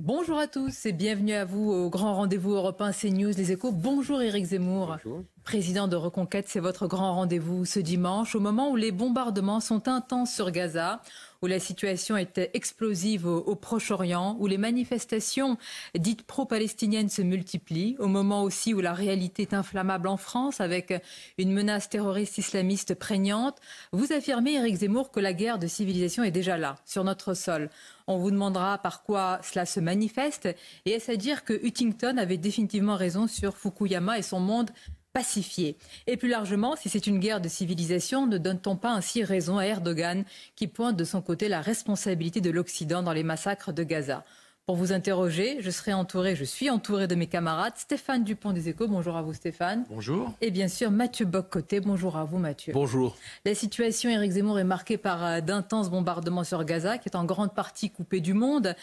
Bonjour à tous et bienvenue à vous au grand rendez-vous européen CNews Les Échos. Bonjour Éric Zemmour. Bonjour. Président de Reconquête, c'est votre grand rendez-vous ce dimanche, au moment où les bombardements sont intenses sur Gaza, où la situation est explosive au Proche-Orient, où les manifestations dites pro-palestiniennes se multiplient, au moment aussi où la réalité est inflammable en France avec une menace terroriste islamiste prégnante. Vous affirmez, Éric Zemmour, que la guerre de civilisation est déjà là, sur notre sol. On vous demandera par quoi cela se manifeste. Et est-ce à dire que Huntington avait définitivement raison sur Fukuyama et son monde pacifié? Et plus largement, si c'est une guerre de civilisation, ne donne-t-on pas ainsi raison à Erdogan qui pointe de son côté la responsabilité de l'Occident dans les massacres de Gaza? Pour vous interroger, je suis entouré de mes camarades. Stéphane Dupont des Échos, bonjour à vous Stéphane. Bonjour. Et bien sûr Mathieu Bock-Côté, bonjour à vous Mathieu. Bonjour. La situation, Éric Zemmour, est marquée par d'intenses bombardements sur Gaza, qui est en grande partie coupé du monde.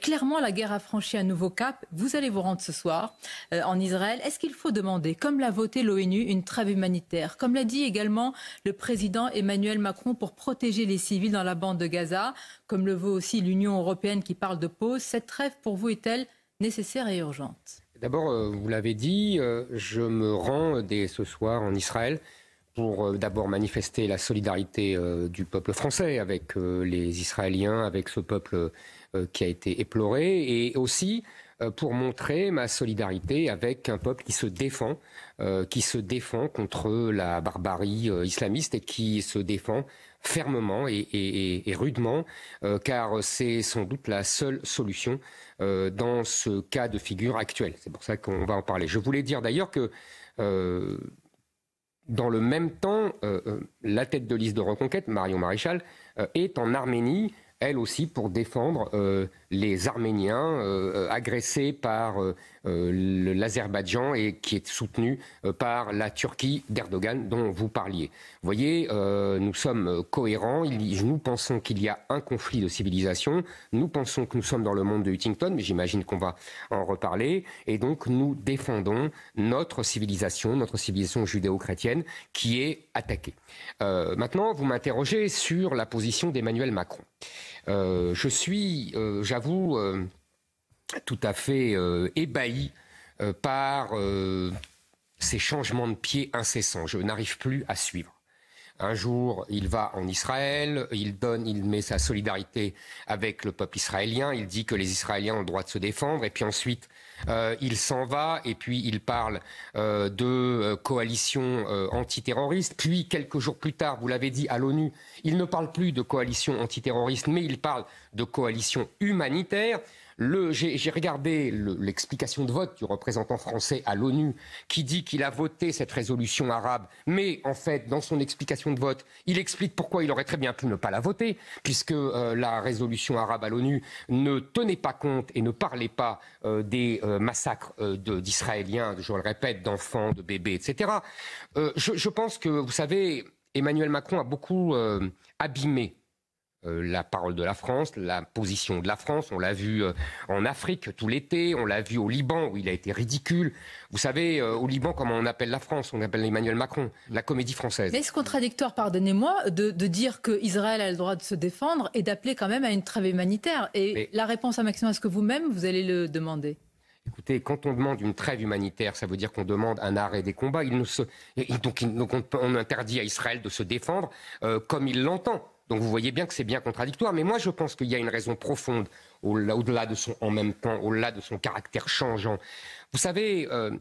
Clairement, la guerre a franchi un nouveau cap. Vous allez vous rendre ce soir en Israël. Est-ce qu'il faut demander, comme l'a voté l'ONU, une trêve humanitaire, comme l'a dit également le président Emmanuel Macron, pour protéger les civils dans la bande de Gaza, comme le veut aussi l'Union européenne qui parle de pause? Cette trêve, pour vous, est-elle nécessaire et urgente? D'abord, vous l'avez dit, je me rends dès ce soir en Israël pour d'abord manifester la solidarité du peuple français avec les Israéliens, avec ce peuple qui a été éploré, et aussi pour montrer ma solidarité avec un peuple qui se défend contre la barbarie islamiste et qui se défend fermement et rudement, car c'est sans doute la seule solution dans ce cas de figure actuel. C'est pour ça qu'on va en parler. Je voulais dire d'ailleurs que dans le même temps, la tête de liste de Reconquête, Marion Maréchal, est en Arménie, elle aussi, pour défendre les Arméniens agressés par l'Azerbaïdjan et qui est soutenu par la Turquie d'Erdogan dont vous parliez. Vous voyez, nous sommes cohérents. Nous pensons qu'il y a un conflit de civilisation. Nous pensons que nous sommes dans le monde de Huntington, mais j'imagine qu'on va en reparler. Et donc, nous défendons notre civilisation judéo-chrétienne qui est attaquée. Maintenant, vous m'interrogez sur la position d'Emmanuel Macron. Je suis, j'avoue, tout à fait ébahi par ces changements de pied incessants. Je n'arrive plus à suivre. Un jour, il va en Israël, il met sa solidarité avec le peuple israélien, il dit que les Israéliens ont le droit de se défendre, et puis ensuite, il s'en va, et puis il parle de coalition antiterroriste. Puis, quelques jours plus tard, vous l'avez dit, à l'ONU, il ne parle plus de coalition antiterroriste, mais il parle de coalition humanitaire. J'ai regardé l'explication de vote du représentant français à l'ONU qui dit qu'il a voté cette résolution arabe, mais en fait, dans son explication de vote, il explique pourquoi il aurait très bien pu ne pas la voter, puisque la résolution arabe à l'ONU ne tenait pas compte et ne parlait pas des massacres d'Israéliens, je le répète, d'enfants, de bébés, etc. Je pense que, vous savez, Emmanuel Macron a beaucoup abîmé la parole de la France, la position de la France. On l'a vu en Afrique tout l'été, on l'a vu au Liban où il a été ridicule. Vous savez, au Liban, comment on appelle la France? On appelle Emmanuel Macron, la comédie française. Mais est-ce contradictoire, pardonnez-moi, de dire qu'Israël a le droit de se défendre et d'appeler quand même à une trêve humanitaire? Et la réponse à Maxime, est-ce que vous-même, vous allez le demander? Écoutez, quand on demande une trêve humanitaire, ça veut dire qu'on demande un arrêt des combats. Donc on interdit à Israël de se défendre comme il l'entend. Donc vous voyez bien que c'est bien contradictoire. Mais moi, je pense qu'il y a une raison profonde au-delà de son en même temps, au-delà de son caractère changeant. Vous savez, je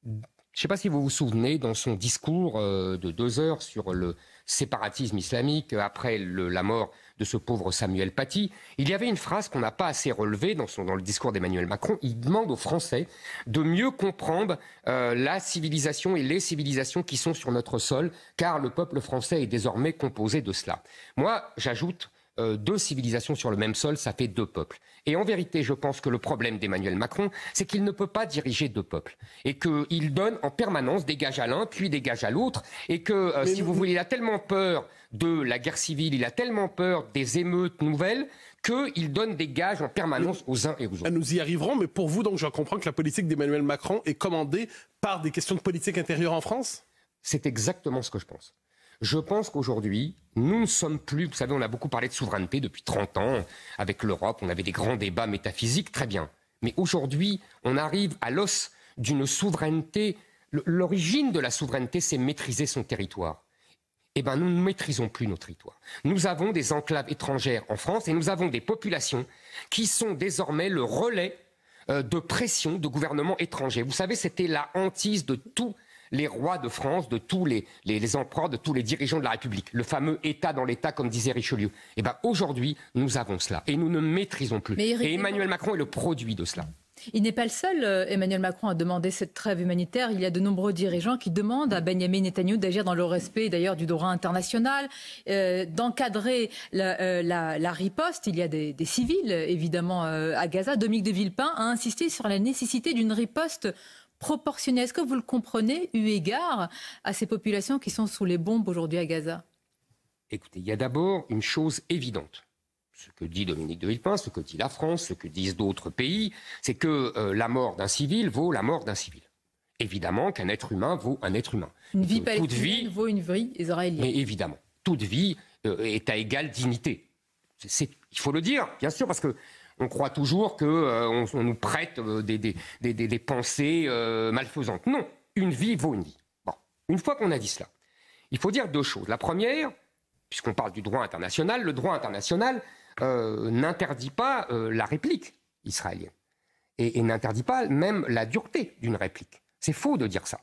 ne sais pas si vous vous souvenez, dans son discours de 2 heures sur le séparatisme islamique, après la mort de ce pauvre Samuel Paty, il y avait une phrase qu'on n'a pas assez relevée dans le discours d'Emmanuel Macron. Il demande aux Français de mieux comprendre la civilisation et les civilisations qui sont sur notre sol, car le peuple français est désormais composé de cela. Moi, j'ajoute 2 civilisations sur le même sol, ça fait 2 peuples. Et en vérité, je pense que le problème d'Emmanuel Macron, c'est qu'il ne peut pas diriger 2 peuples. Et qu'il donne en permanence des gages à l'un, puis des gages à l'autre. Et que, si vous voulez, il a tellement peur de la guerre civile, il a tellement peur des émeutes nouvelles, qu'il donne des gages en permanence aux uns et aux autres. Nous y arriverons, mais pour vous, donc, je comprends que la politique d'Emmanuel Macron est commandée par des questions de politique intérieure en France? C'est exactement ce que je pense. Je pense qu'aujourd'hui, nous ne sommes plus... Vous savez, on a beaucoup parlé de souveraineté depuis 30 ans. Avec l'Europe, on avait des grands débats métaphysiques, très bien. Mais aujourd'hui, on arrive à l'os d'une souveraineté. L'origine de la souveraineté, c'est maîtriser son territoire. Eh bien, nous ne maîtrisons plus nos territoires. Nous avons des enclaves étrangères en France et nous avons des populations qui sont désormais le relais de pression de gouvernements étrangers. Vous savez, c'était la hantise de tous les rois de France, de tous les empereurs, de tous les dirigeants de la République. Le fameux État dans l'État, comme disait Richelieu. Eh bien, aujourd'hui, nous avons cela et nous ne maîtrisons plus. Et Emmanuel Macron est le produit de cela. Il n'est pas le seul, Emmanuel Macron, à demander cette trêve humanitaire. Il y a de nombreux dirigeants qui demandent à Benyamin Netanyahou d'agir dans le respect d'ailleurs du droit international, d'encadrer la riposte. Il y a des civils, évidemment, à Gaza. Dominique de Villepin a insisté sur la nécessité d'une riposte proportionnée. Est-ce que vous le comprenez, eu égard à ces populations qui sont sous les bombes aujourd'hui à Gaza? Écoutez, il y a d'abord une chose évidente. Ce que dit Dominique de Villepin, ce que dit la France, ce que disent d'autres pays, c'est que la mort d'un civil vaut la mord d'un civil. Évidemment qu'un être humain vaut un être humain. Une vie palestinienne vaut une vie israélienne. Mais évidemment, toute vie est à égale dignité. Il faut le dire, bien sûr, parce qu'on croit toujours qu'on nous prête des pensées malfaisantes. Non, une vie vaut une vie. Bon, une fois qu'on a dit cela, il faut dire deux choses. La première, puisqu'on parle du droit international, le droit international n'interdit pas la réplique israélienne et n'interdit pas même la dureté d'une réplique. C'est faux de dire ça.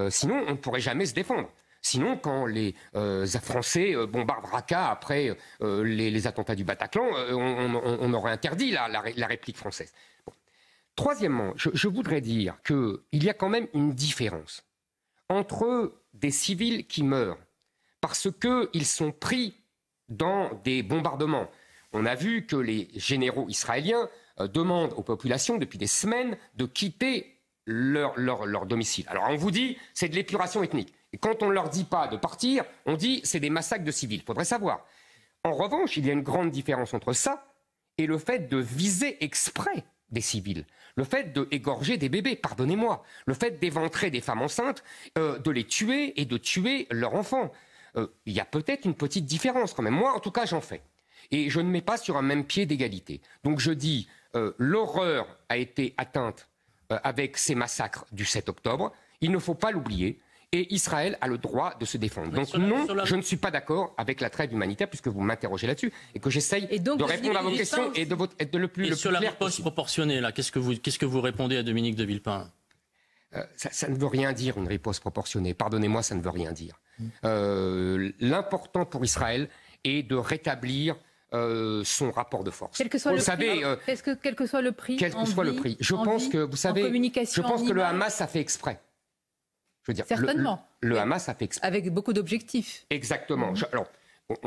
Sinon, on ne pourrait jamais se défendre. Sinon, quand les Français bombardent Raqqa après les attentats du Bataclan, on aurait interdit la réplique française. Bon. Troisièmement, je voudrais dire qu'il y a quand même une différence entre des civils qui meurent parce qu'ils sont pris dans des bombardements. On a vu que les généraux israéliens demandent aux populations depuis des semaines de quitter leur domicile. Alors on vous dit c'est de l'épuration ethnique. Et quand on ne leur dit pas de partir, on dit c'est des massacres de civils. Il faudrait savoir. En revanche, il y a une grande différence entre ça et le fait de viser exprès des civils. Le fait d'égorger des bébés, pardonnez-moi. Le fait d'éventrer des femmes enceintes, de les tuer et de tuer leurs enfants. Il y a peut-être une petite différence quand même. Moi, en tout cas, j'en fais. Et je ne mets pas sur un même pied d'égalité. Donc je dis, l'horreur a été atteinte avec ces massacres du 7 octobre. Il ne faut pas l'oublier. Et Israël a le droit de se défendre. Donc non, je ne suis pas d'accord avec la trêve humanitaire, puisque vous m'interrogez là-dessus, et que j'essaye de répondre à vos questions et de le plus sur la riposte proportionnée, là, qu'est-ce que vous répondez à Dominique de Villepin? Ça ne veut rien dire, une riposte proportionnée. Pardonnez-moi, ça ne veut rien dire. L'important pour Israël est de rétablir son rapport de force. Quel que soit quel que soit le prix. Quel que soit le prix. Je pense que, vous savez, je pense que le Hamas a fait exprès. Je veux dire, certainement. Le Hamas a fait exprès. Avec beaucoup d'objectifs. Exactement. Alors,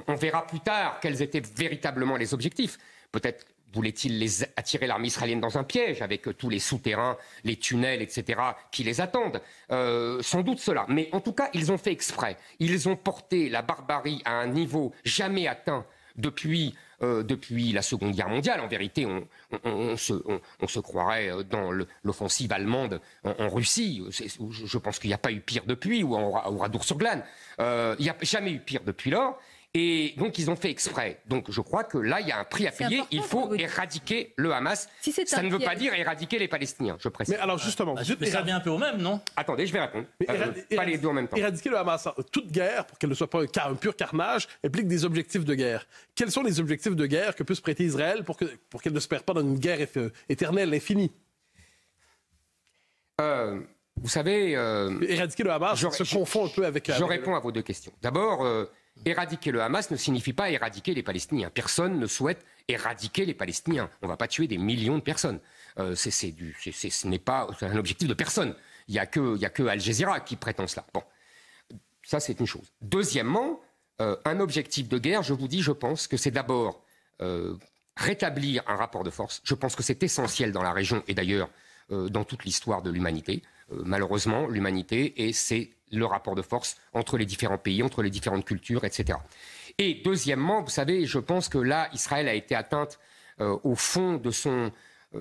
on verra plus tard quels étaient véritablement les objectifs. Peut-être voulait-il attirer l'armée israélienne dans un piège avec tous les souterrains, les tunnels, etc., qui les attendent. Sans doute cela. Mais en tout cas, ils ont fait exprès. Ils ont porté la barbarie à un niveau jamais atteint depuis la Seconde Guerre mondiale. En vérité, on se croirait dans l'offensive allemande en Russie. Je pense qu'il n'y a pas eu pire depuis, ou au Radour-sur-Glane. Il n'y a jamais eu pire depuis lors. Et donc, ils ont fait exprès. Donc, je crois que là, il y a un prix à payer. Il faut éradiquer le Hamas. Ça ne veut pas dire éradiquer les Palestiniens, je précise. Mais alors, justement... mais ça revient un peu au même, non? Attendez, je vais répondre. Pas les deux en même temps. Éradiquer le Hamas, toute guerre, pour qu'elle ne soit pas un pur carnage, implique des objectifs de guerre. Quels sont les objectifs de guerre que peut se prêter Israël pour qu'elle ne se perde pas dans une guerre éternelle, infinie? Vous savez... éradiquer le Hamas se confond un peu avec... Je réponds à vos deux questions. D'abord... éradiquer le Hamas ne signifie pas éradiquer les Palestiniens. Personne ne souhaite éradiquer les Palestiniens. On ne va pas tuer des millions de personnes. Ce n'est pas un objectif de personne. Il n'y a que Al Jazeera qui prétend cela. Bon, ça c'est une chose. Deuxièmement, un objectif de guerre, je vous dis, je pense que c'est d'abord rétablir un rapport de force. Je pense que c'est essentiel dans la région et d'ailleurs dans toute l'histoire de l'humanité. Malheureusement, l'humanité, et c'est le rapport de force entre les différents pays, entre les différentes cultures, etc. Et deuxièmement, vous savez, je pense que là, Israël a été atteinte au fond de son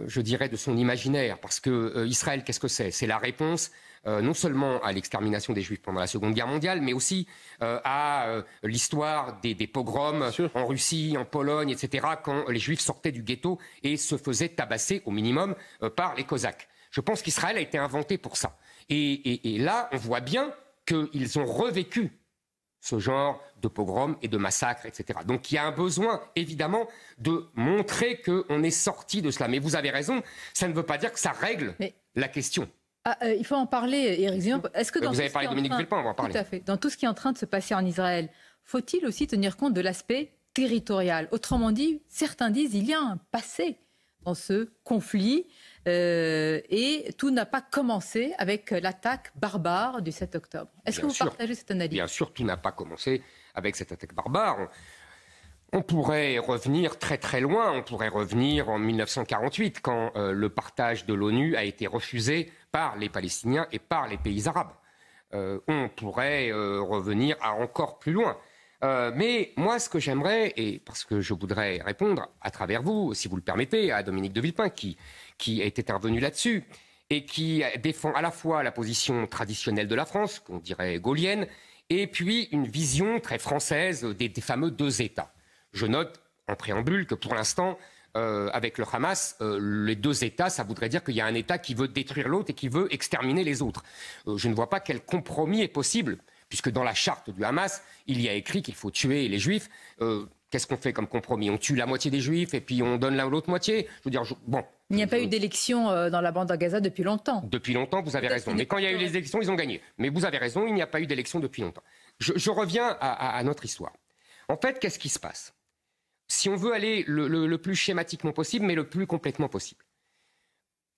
je dirais, de son imaginaire. Parce que Israël, qu'est-ce que c'est? C'est la réponse non seulement à l'extermination des Juifs pendant la Seconde Guerre mondiale, mais aussi à l'histoire des pogroms en Russie, en Pologne, etc., quand les Juifs sortaient du ghetto et se faisaient tabasser au minimum par les Cosaques. Je pense qu'Israël a été inventé pour ça. Et là, on voit bien qu'ils ont revécu ce genre de pogroms et de massacres, etc. Donc il y a un besoin, évidemment, de montrer qu'on est sorti de cela. Mais vous avez raison, ça ne veut pas dire que ça règle la question. Il faut en parler, Éric Zemmour. Est-ce que vous avez parlé de Dominique Villepin, on va en parler. Tout à fait. Dans tout ce qui est en train de se passer en Israël, faut-il aussi tenir compte de l'aspect territorial? Autrement dit, certains disent qu'il y a un passé dans ce conflit et tout n'a pas commencé avec l'attaque barbare du 7 octobre. Est-ce que vous partagez cette analyse? Bien sûr, tout n'a pas commencé avec cette attaque barbare. On pourrait revenir très très loin, on pourrait revenir en 1948 quand le partage de l'ONU a été refusé par les Palestiniens et par les pays arabes. On pourrait revenir à encore plus loin. Mais moi, ce que j'aimerais, et parce que je voudrais répondre à travers vous, si vous le permettez, à Dominique de Villepin, qui est intervenu là-dessus, et qui défend à la fois la position traditionnelle de la France, qu'on dirait gaulienne, et puis une vision très française des fameux deux États. Je note en préambule que pour l'instant, avec le Hamas, les deux États, ça voudrait dire qu'il y a un État qui veut détruire l'autre et qui veut exterminer les autres. Je ne vois pas quel compromis est possible, puisque dans la charte du Hamas, il y a écrit qu'il faut tuer les Juifs. Qu'est-ce qu'on fait comme compromis? On tue la moitié des Juifs et puis on donne l'autre moitié? Je veux dire, bon. Il n'y a pas eu d'élection dans la bande de Gaza depuis longtemps. Depuis longtemps, vous avez raison. Mais quand il y a eu les élections, ils ont gagné. Mais vous avez raison, il n'y a pas eu d'élection depuis longtemps. Je reviens à notre histoire. En fait, qu'est-ce qui se passe? Si on veut aller le plus schématiquement possible, mais le plus complètement possible.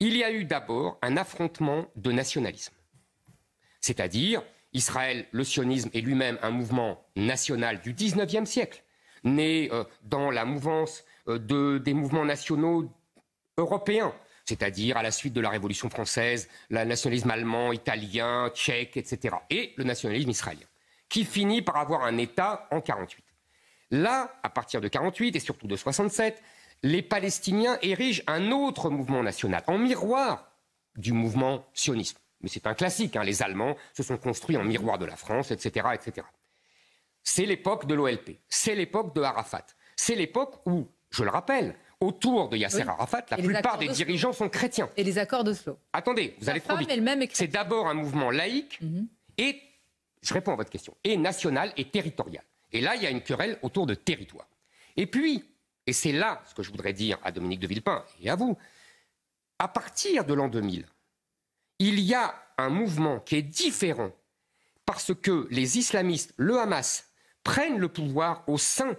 Il y a eu d'abord un affrontement de nationalisme. C'est-à-dire, Israël, le sionisme est lui-même un mouvement national du 19e siècle, né dans la mouvance des mouvements nationaux européens, c'est-à-dire à la suite de la Révolution française, le nationalisme allemand, italien, tchèque, etc. Et le nationalisme israélien, qui finit par avoir un État en 1948. Là, à partir de 1948 et surtout de 1967, les Palestiniens érigent un autre mouvement national, en miroir du mouvement sioniste. Mais c'est un classique, hein, les Allemands se sont construits en miroir de la France, etc. etc. C'est l'époque de l'OLP, c'est l'époque de Arafat, c'est l'époque où, je le rappelle, autour de Yasser Arafat, la plupart des dirigeants sont chrétiens. Et les accords d'Oslo. Attendez, vous allez trop vite. C'est d'abord un mouvement laïque et, je réponds à votre question, et national et territorial. Et là, il y a une querelle autour de territoire. Et puis, et c'est là ce que je voudrais dire à Dominique de Villepin et à vous, à partir de l'an 2000, il y a un mouvement qui est différent parce que les islamistes, le Hamas, prennent le pouvoir au sein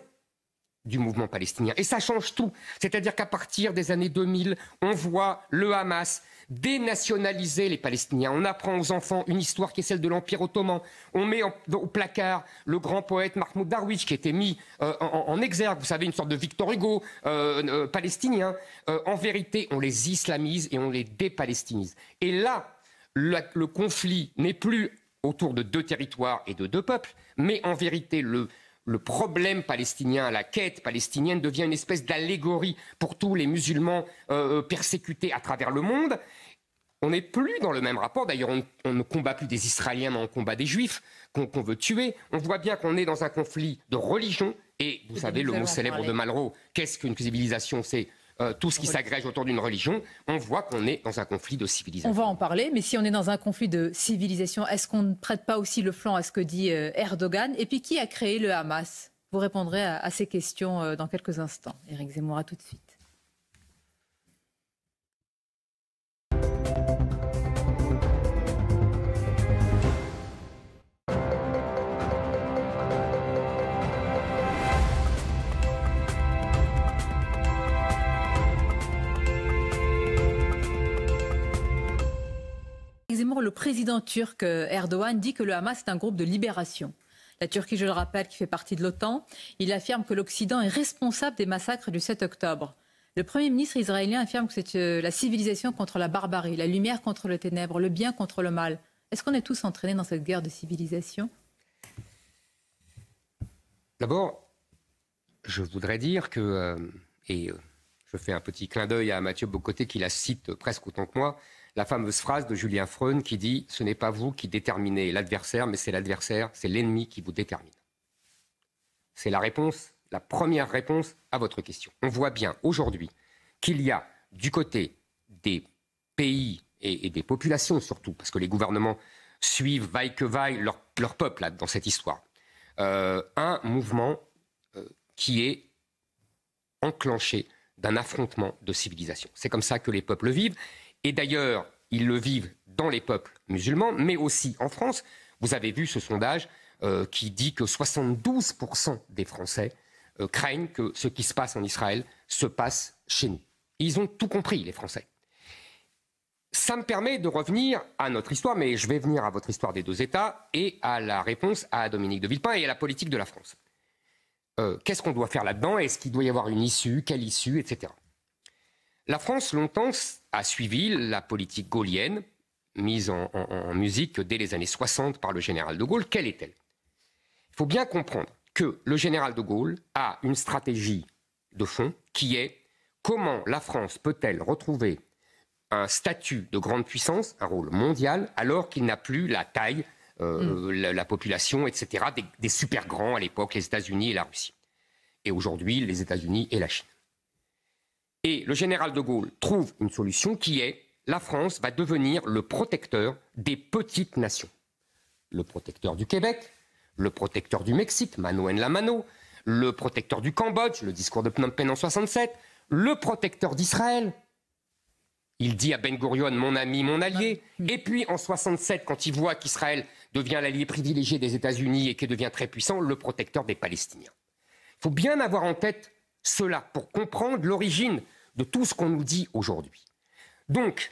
du mouvement palestinien. Et ça change tout. C'est-à-dire qu'à partir des années 2000, on voit le Hamas dénationaliser les Palestiniens. On apprend aux enfants une histoire qui est celle de l'Empire ottoman. On met au placard le grand poète Mahmoud Darwish qui était mis en exergue. Vous savez, une sorte de Victor Hugo palestinien. En vérité, on les islamise et on les dépalestinise. Et là, le conflit n'est plus autour de deux territoires et de deux peuples, mais en vérité, le problème palestinien, la quête palestinienne devient une espèce d'allégorie pour tous les musulmans persécutés à travers le monde. On n'est plus dans le même rapport. D'ailleurs, on ne combat plus des Israéliens, mais on combat des Juifs qu'on veut tuer. On voit bien qu'on est dans un conflit de religion. Et vous savez, le mot célèbre de Malraux, qu'est-ce qu'une civilisation? C'est tout ce qui s'agrège autour d'une religion. On voit qu'on est dans un conflit de civilisation. On va en parler, mais si on est dans un conflit de civilisation, est-ce qu'on ne prête pas aussi le flanc à ce que dit Erdogan? Et puis, qui a créé le Hamas? Vous répondrez à ces questions dans quelques instants. Éric Zemmour, à tout de suite. Zemmour, le président turc Erdogan dit que le Hamas est un groupe de libération. La Turquie, je le rappelle, qui fait partie de l'OTAN, il affirme que l'Occident est responsable des massacres du 7 octobre. Le Premier ministre israélien affirme que c'est la civilisation contre la barbarie, la lumière contre le ténèbre, le bien contre le mal. Est-ce qu'on est tous entraînés dans cette guerre de civilisation? D'abord, je voudrais dire que, je fais un petit clin d'œil à Mathieu Bocoté qui la cite presque autant que moi, la fameuse phrase de Julien Freund qui dit « Ce n'est pas vous qui déterminez l'adversaire, mais c'est l'adversaire, c'est l'ennemi qui vous détermine ». C'est la réponse, la première réponse à votre question. On voit bien aujourd'hui qu'il y a du côté des pays et des populations surtout, parce que les gouvernements suivent vaille que vaille leur peuple là, dans cette histoire, un mouvement qui est enclenché d'un affrontement de civilisation. C'est comme ça que les peuples vivent. Et d'ailleurs, ils le vivent dans les peuples musulmans, mais aussi en France. Vous avez vu ce sondage qui dit que 72% des Français craignent que ce qui se passe en Israël se passe chez nous. Ils ont tout compris, les Français. Ça me permet de revenir à notre histoire, mais je vais venir à votre histoire des deux États et à la réponse à Dominique de Villepin et à la politique de la France. Qu'est-ce qu'on doit faire là-dedans? Est-ce qu'il doit y avoir une issue? Quelle issue? Etc. La France, longtemps, a suivi la politique gaullienne, mise en musique dès les années 60 par le général de Gaulle. Quelle est-elle? Il faut bien comprendre que le général de Gaulle a une stratégie de fond qui est comment la France peut-elle retrouver un statut de grande puissance, un rôle mondial, alors qu'il n'a plus la taille, la population, etc., des super grands à l'époque, les États-Unis et la Russie. Et aujourd'hui, les États-Unis et la Chine. Et le général de Gaulle trouve une solution qui est la France va devenir le protecteur des petites nations. Le protecteur du Québec, le protecteur du Mexique, Mano en la Mano, le protecteur du Cambodge, le discours de Phnom Penh en 67, le protecteur d'Israël. Il dit à Ben Gurion, mon ami, mon allié. Et puis en 67, quand il voit qu'Israël devient l'allié privilégié des États-Unis et qu'il devient très puissant, le protecteur des Palestiniens. Il faut bien avoir en tête cela pour comprendre l'origine de tout ce qu'on nous dit aujourd'hui. Donc,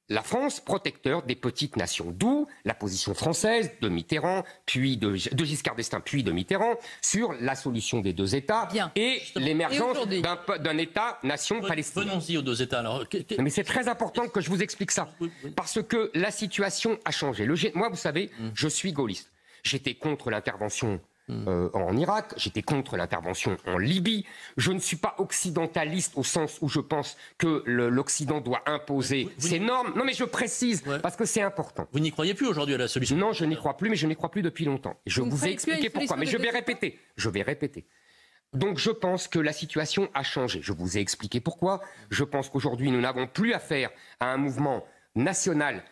la France, protecteur des petites nations. D'où la position française de Mitterrand, puis de Giscard d'Estaing, puis de Mitterrand, sur la solution des deux États et l'émergence d'un État-nation palestinien. Venons-y aux deux États. Alors, mais c'est très important que je vous explique ça, parce que la situation a changé. Moi, vous savez, je suis gaulliste. J'étais contre l'intervention en Irak, j'étais contre l'intervention en Libye. Je ne suis pas occidentaliste au sens où je pense que l'Occident doit imposer ses normes. Non, mais je précise, parce que c'est important. Vous n'y croyez plus aujourd'hui à la solution? Non, je n'y crois plus, mais je n'y crois plus depuis longtemps. Et je vous ai expliqué pourquoi, mais je vais répéter. Donc je pense que la situation a changé. Je vous ai expliqué pourquoi. Je pense qu'aujourd'hui, nous n'avons plus affaire à un mouvement national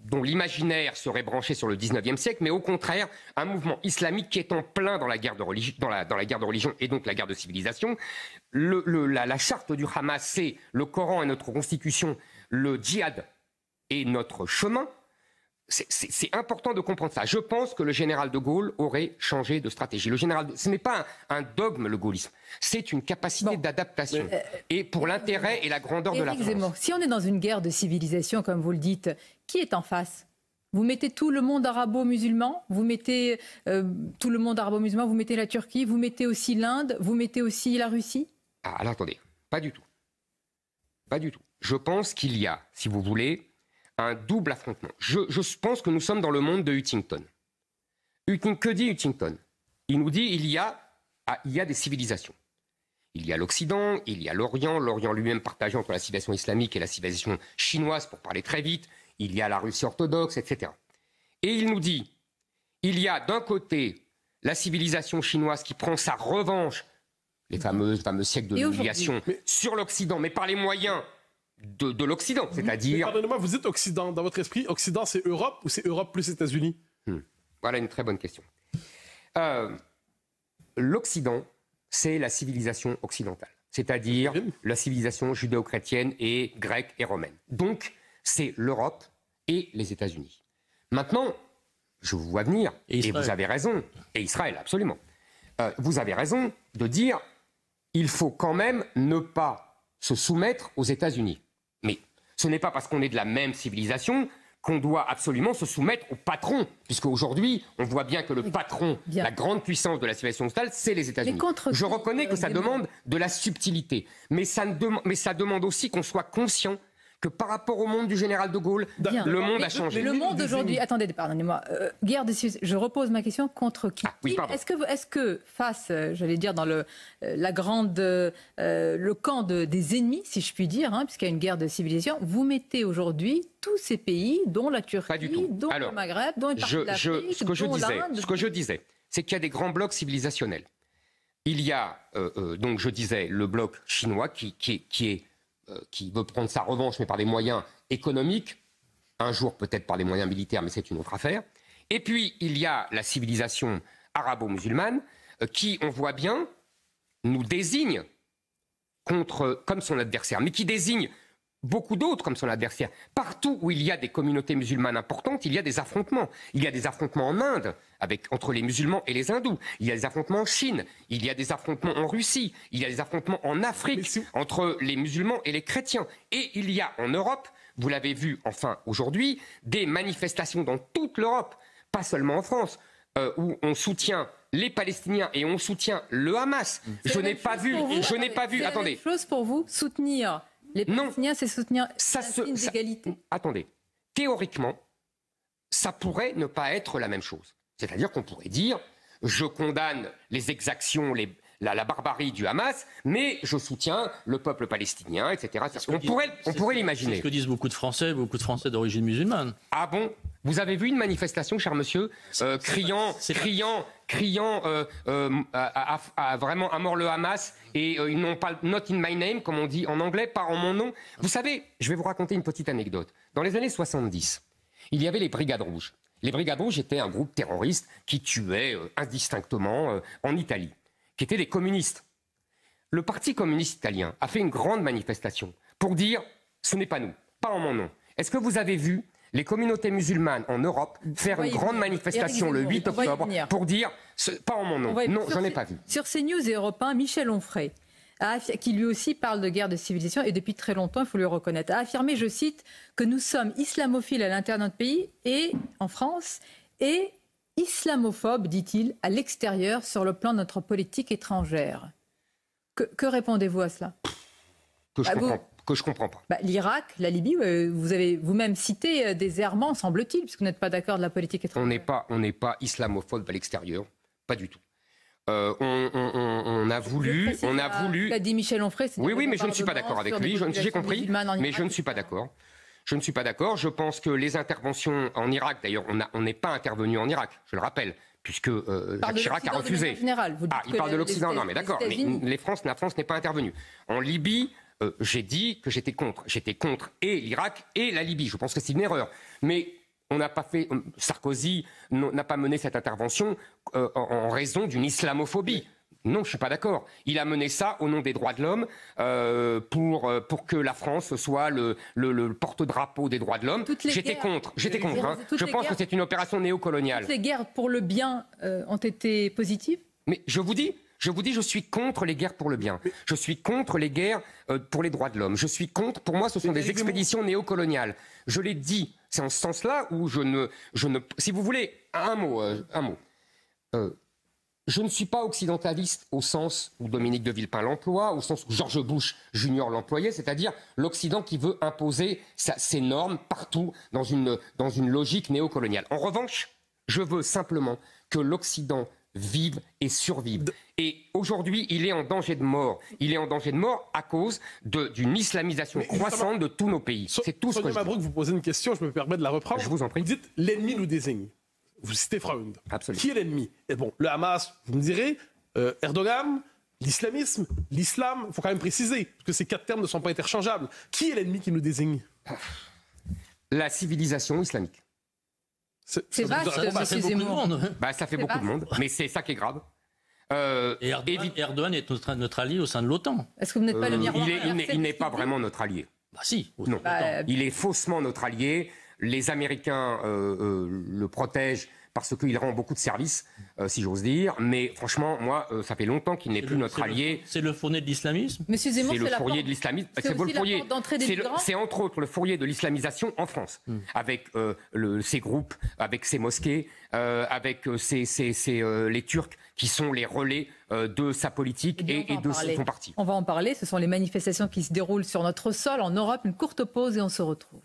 dont l'imaginaire serait branché sur le 19e siècle, mais au contraire, un mouvement islamique qui est en plein dans la guerre de religion, dans la guerre de religion et donc la guerre de civilisation. La charte du Hamas, c'est le Coran et notre constitution, le djihad et notre chemin. C'est important de comprendre ça. Je pense que le général de Gaulle aurait changé de stratégie. Ce n'est pas un dogme, le gaullisme. C'est une capacité d'adaptation. Et pour l'intérêt et la grandeur de la France. Zemmour, si on est dans une guerre de civilisation, comme vous le dites, qui est en face? Vous mettez tout le monde arabo-musulman, vous mettez tout le monde arabo-musulman, vous mettez la Turquie, vous mettez aussi l'Inde, vous mettez aussi la Russie? Ah, alors attendez, pas du tout. Pas du tout. Je pense qu'il y a, si vous voulez, un double affrontement. Je pense que nous sommes dans le monde de Huntington. Que dit Huntington? Il nous dit il y a des civilisations. Il y a l'Occident, il y a l'Orient lui-même partagé entre la civilisation islamique et la civilisation chinoise, pour parler très vite. Il y a la Russie orthodoxe, etc. Et il nous dit, il y a d'un côté la civilisation chinoise qui prend sa revanche, les fameux siècles de l'humiliation, sur l'Occident, mais par les moyens de l'Occident, c'est-à-dire... Pardonnez-moi, vous dites Occident. Dans votre esprit, Occident, c'est Europe ou c'est Europe plus États-Unis? Voilà une très bonne question. L'Occident, c'est la civilisation occidentale, c'est-à-dire la civilisation judéo-chrétienne et grecque et romaine. Donc, c'est l'Europe et les États-Unis. Maintenant, je vous vois venir, et vous avez raison, et Israël, absolument. Vous avez raison de dire il faut quand même ne pas se soumettre aux États-Unis. Mais ce n'est pas parce qu'on est de la même civilisation qu'on doit absolument se soumettre au patron, puisque aujourd'hui, on voit bien que le patron, la grande puissance de la civilisation occidentale, c'est les États-Unis. Je reconnais que ça demande de la subtilité, mais ça demande aussi qu'on soit conscient que par rapport au monde du général de Gaulle, Bien. le monde Mais a changé. Le monde d'aujourd'hui, attendez, pardonnez-moi, guerre de civilisation, je repose ma question contre qui? Oui, pardon. Est-ce que face, j'allais dire, dans le camp des ennemis, si je puis dire, puisqu'il y a une guerre de civilisation, vous mettez aujourd'hui tous ces pays, dont la Turquie, Pas du tout. dont le Maghreb, dont une partie de l'Afrique, ce que je disais, c'est qu'il y a des grands blocs civilisationnels. Il y a, donc je disais, le bloc chinois qui veut prendre sa revanche, mais par des moyens économiques, un jour peut-être par des moyens militaires, mais c'est une autre affaire. Et puis, il y a la civilisation arabo-musulmane, qui, on voit bien, nous désigne comme son adversaire, mais qui désigne beaucoup d'autres comme son adversaire. Partout où il y a des communautés musulmanes importantes, il y a des affrontements. Il y a des affrontements en Inde, entre les musulmans et les hindous. Il y a des affrontements en Chine. Il y a des affrontements en Russie. Il y a des affrontements en Afrique entre les musulmans et les chrétiens. Et il y a en Europe, vous l'avez vu enfin aujourd'hui, des manifestations dans toute l'Europe, pas seulement en France, où on soutient les Palestiniens et on soutient le Hamas. Je n'ai pas vu. Attendez. C'est la même chose pour vous, soutenir les Palestiniens, c'est soutenir l'égalité. Attendez. Théoriquement, ça pourrait ne pas être la même chose. C'est-à-dire qu'on pourrait dire, je condamne les exactions, la barbarie du Hamas, mais je soutiens le peuple palestinien, etc. On pourrait l'imaginer. C'est ce que disent beaucoup de Français d'origine musulmane. Ah bon? Vous avez vu une manifestation, cher monsieur, criant vraiment à mort le Hamas et ils n'ont pas not in my name, comme on dit en anglais, pas en mon nom. Vous savez, je vais vous raconter une petite anecdote. Dans les années 70, il y avait les Brigades Rouges. Les Brigades Rouges étaient un groupe terroriste qui tuait indistinctement en Italie, qui étaient des communistes. Le Parti communiste italien a fait une grande manifestation pour dire « ce n'est pas nous, pas en mon nom ». Est-ce que vous avez vu les communautés musulmanes en Europe faire une grande manifestation le 8 octobre pour dire « pas en mon nom ». Non, j'en ai pas vu. Sur CNews et Europe 1, Michel Onfray, qui lui aussi parle de guerre de civilisation, et depuis très longtemps, il faut lui reconnaître, a affirmé, je cite, que nous sommes islamophiles à l'intérieur de notre pays et en France, et islamophobes, dit-il, à l'extérieur sur le plan de notre politique étrangère. Que répondez-vous à cela? Que je comprends pas. L'Irak, la Libye, vous avez vous-même cité des errements, semble-t-il, puisque vous n'êtes pas d'accord de la politique étrangère. On n'est pas islamophobe à l'extérieur, pas du tout. On a voulu. Qu'a dit Michel Onfray. Oui, mais je ne suis pas d'accord avec lui. J'ai compris, mais je ne suis pas d'accord. Je ne suis pas d'accord. Je pense que les interventions en Irak, d'ailleurs, on n'est pas intervenu en Irak, je le rappelle, puisque Jacques Chirac a refusé. Il parle de l'Occident, non, mais d'accord. Mais la France n'est pas intervenue. En Libye, j'ai dit que j'étais contre. J'étais contre et l'Irak et la Libye. Je pense que c'est une erreur. Mais on n'a pas fait. Sarkozy n'a pas mené cette intervention en raison d'une islamophobie. Non, je ne suis pas d'accord. Il a mené ça au nom des droits de l'homme pour que la France soit le porte-drapeau des droits de l'homme. J'étais contre. Je pense que c'est une opération néocoloniale. Toutes les guerres pour le bien ont été positives? Mais je vous dis, je suis contre les guerres pour le bien. Je suis contre les guerres pour les droits de l'homme. Je suis contre, pour moi, ce sont des expéditions néocoloniales. Je l'ai dit, c'est en ce sens-là où je ne si vous voulez, un mot. Je ne suis pas occidentaliste au sens où Dominique de Villepin l'emploie, au sens où George Bush Jr. l'employait, c'est-à-dire l'Occident qui veut imposer ses normes partout dans une logique néocoloniale. En revanche, je veux simplement que l'Occident vive et survive. Et aujourd'hui, il est en danger de mort. Il est en danger de mort à cause d'une islamisation croissante de tous nos pays. C'est tout ce que je dis. Sonia Mabrouk, vous posez une question, je me permets de la reprendre. Je vous en prie. Vous dites « l'ennemi nous désigne ». Vous citez Freud. Absolument. Qui est l'ennemi? Et bon, le Hamas, vous me direz, Erdogan, l'islamisme, l'islam, il faut quand même préciser, parce que ces quatre termes ne sont pas interchangeables. Qui est l'ennemi qui nous désigne? La civilisation islamique. C'est vaste, ça fait beaucoup de monde. Ça fait beaucoup de monde, mais c'est ça qui est grave. Et Erdogan est notre allié au sein de l'OTAN. Est-ce que vous n'êtes pas le miroir? Il n'est pas vraiment notre allié. Si. Non. Il est faussement notre allié. Les Américains le protègent parce qu'il rend beaucoup de services, si j'ose dire. Mais franchement, moi, ça fait longtemps qu'il n'est plus notre allié. C'est le fourneau de l'islamisme. Monsieur Zemmour, c'est le fourrier de l'islamisme. C'est aussi la porte d'entrée des migrants. C'est entre autres le fourrier de l'islamisation en France, avec ces groupes, avec ces mosquées, avec les Turcs qui sont les relais de sa politique et de son parti. On va en parler. Ce sont les manifestations qui se déroulent sur notre sol en Europe. Une courte pause et on se retrouve.